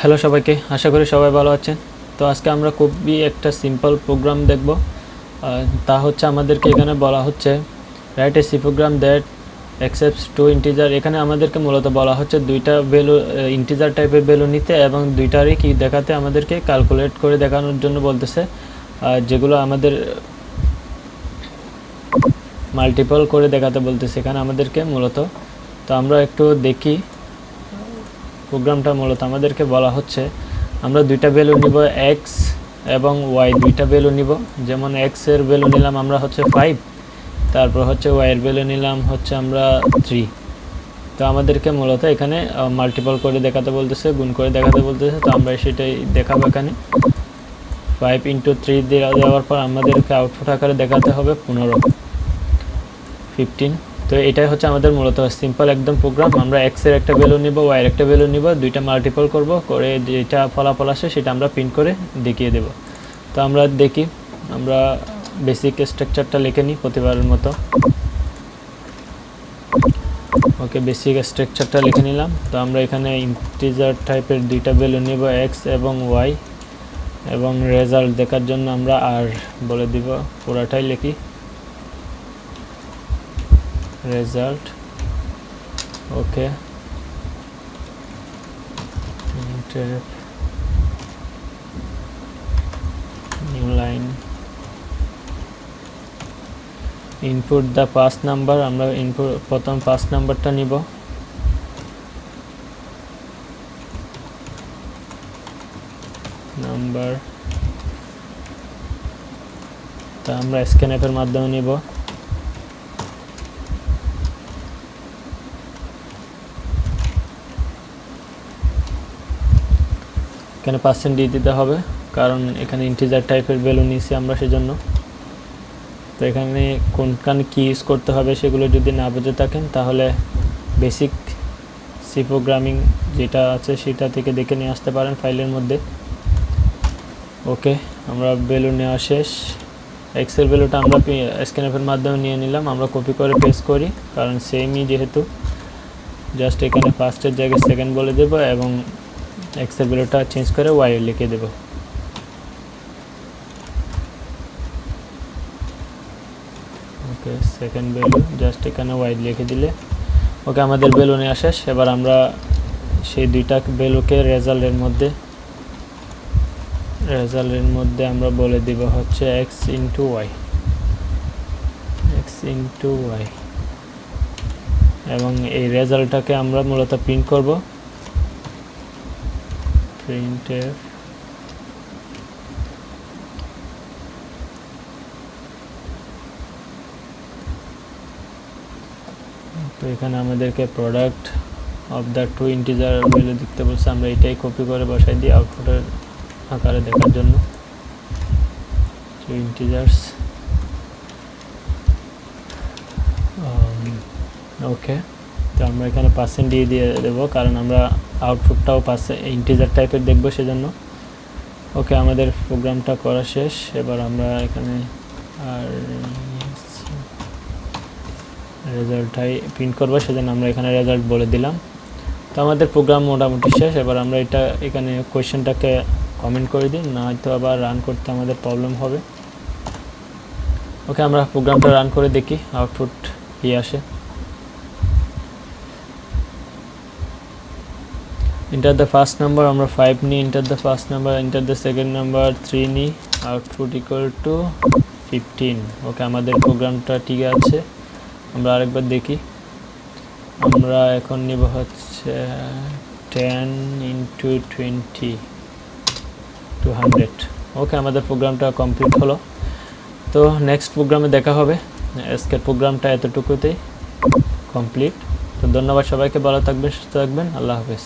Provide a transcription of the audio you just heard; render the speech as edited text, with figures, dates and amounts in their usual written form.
Hello সবাইকে, আশা করি সবাই ভালো আছেন। তো আজকে আমরা খুবই একটা সিম্পল প্রোগ্রাম দেখব। তা হচ্ছে আমাদেরকে এখানে বলা হচ্ছে write a C program that accepts two integer. এখানে আমাদেরকে মূলত বলা হচ্ছে দুইটা ভ্যালু ইন্টিজার টাইপের ভ্যালু নিতে এবং দুইটারই কি দেখাতে আমাদেরকে ক্যালকুলেট করে দেখানোর জন্য বলতেছে, যেগুলো আমাদের মাল্টিপল করে দেখাতে বলতেছে এখানে আমাদেরকে মূলত। তো আমরা একটু দেখি প্রোগ্রামটা। মূলত আমাদেরকে বলা হচ্ছে আমরা দুইটা ভ্যালু নিব, এক্স এবং ওয়াই দুইটা ভ্যালু নিব। যেমন এক্স এর ভ্যালু নিলাম আমরা হচ্ছে 5, তারপর হচ্ছে ওয়াই এর ভ্যালু নিলাম হচ্ছে আমরা 3। তো আমাদেরকে মূলত এখানে মাল্টিপল করে দেখাতে বলতেছে, গুণ করে দেখাতে বলতেছে। তো আমরা সেটাই দেখাবো এখানে। 5 × 3 দেওয়ার পর আমাদেরকে আউটপুট আকারে দেখাতে হবে 15। তো এটাই হচ্ছে আমাদের মূলত সিম্পল একদম প্রোগ্রাম। আমরা এক্স এর একটা ভ্যালু নিব, ওয়াই এর একটা ভ্যালু নিব, দুইটা মাল্টিপল করব, করে যেটা ফলাফল আসে সেটা আমরা প্রিন্ট করে দেখিয়ে দেব। তো আমরা দেখি, আমরা বেসিক স্ট্রাকচারটা লিখে নিই প্রতিবারের মতো। ওকে, বেসিক স্ট্রাকচারটা লিখে নিলাম। তো আমরা এখানে ইন্টিজার টাইপের দুইটা ভ্যালু নিব, এক্স এবং ওয়াই, এবং রেজাল্ট দেখার জন্য আমরা আর বলে দিব, পুরাটাই লিখি result. Okay, new line, input the pass number. আমরা ইনপুট প্রথম পাস নাম্বারটা নিব, নাম্বার। তা আমরা স্ক্যানএফ এর মাধ্যমে নিব। এখানে পার্সেন্ট দিয়ে দিতে হবে, কারণ এখানে ইন্টিজার টাইপের ভ্যালু নিয়েছি আমরা, সেজন্য। তো এখানে কোনখানে কি ইউজ করতে হবে সেগুলো যদি না বুঝে থাকেন তাহলে বেসিক সি প্রোগ্রামিং যেটা আছে সেটা থেকে দেখে নিয়ে আসতে পারেন ফাইলের মধ্যে। ওকে, আমরা ভ্যালু নেওয়া শেষ। এক্স এর ভ্যালুটা আমরা স্ক্যানএফ এর মাধ্যমে নিয়ে নিলাম। আমরা কপি করে পেস্ট করি, কারণ সেমই যেহেতু। জাস্ট এখানে ফার্স্টের জায়গায় সেকেন্ড বলে দেব এবং এক্স এর ভ্যালুটা চেঞ্জ করে ওয়াই লিখে দেব। ওকে, সেকেন্ড ভ্যালু জাস্ট এখানে ওয়াই লিখে দিলে ওকে, আমাদের ভ্যালু নিয়ে শেষ। এবার আমরা সেই দুইটা ভ্যালুকে রেজাল্টের মধ্যে আমরা বলে দিব হচ্ছে এক্স ইন্টু ওয়াই, এবং এই রেজাল্টটাকে আমরা মূলত প্রিন্ট করব। printf তো এখানে আমাদেরকে product of the two integer value দেখতে বলছে। আমরা এটাই কপি করে বসাই দিই আউটপুটের আকারে দেখার জন্য। Two integers. ওকে, তো আমরা এখানে পার্সেন্ট দিয়ে দেবো, কারণ আমরা আউটপুটটাও ইন্টিজার টাইপের দেখবো সেজন্য। ওকে, আমাদের প্রোগ্রামটা করা শেষ। এবার আমরা এখানে আর রেজাল্টটাই প্রিন্ট করবো, সেজন্য আমরা এখানে রেজাল্ট বলে দিলাম। তো আমাদের প্রোগ্রাম মোটামুটি শেষ। এবার আমরা এটা এখানে কোয়েশ্চেনটাকে কমেন্ট করে দিই, না হয়তো আবার রান করতে আমাদের প্রবলেম হবে। ওকে, আমরা প্রোগ্রামটা রান করে দেখি আউটপুট কি আসে। enter the first number, আমরা 5 নিই। enter the first number, enter the second number 3 নিই। Output equal to 15। ওকে, আমাদের প্রোগ্রামটা ঠিক আছে। আমরা আরেকবার দেখি। আমরা এখন নিব হচ্ছে 10 × 20 200। ওকে, আমাদের প্রোগ্রামটা কমপ্লিট হলো। তো নেক্সট প্রোগ্রামে দেখা হবে। আজকের প্রোগ্রামটা এতটুকুতেই কমপ্লিট। তো ধন্যবাদ সবাইকে, ভালো থাকবেন, সুস্থ থাকবেন, আল্লাহ হাফেজ।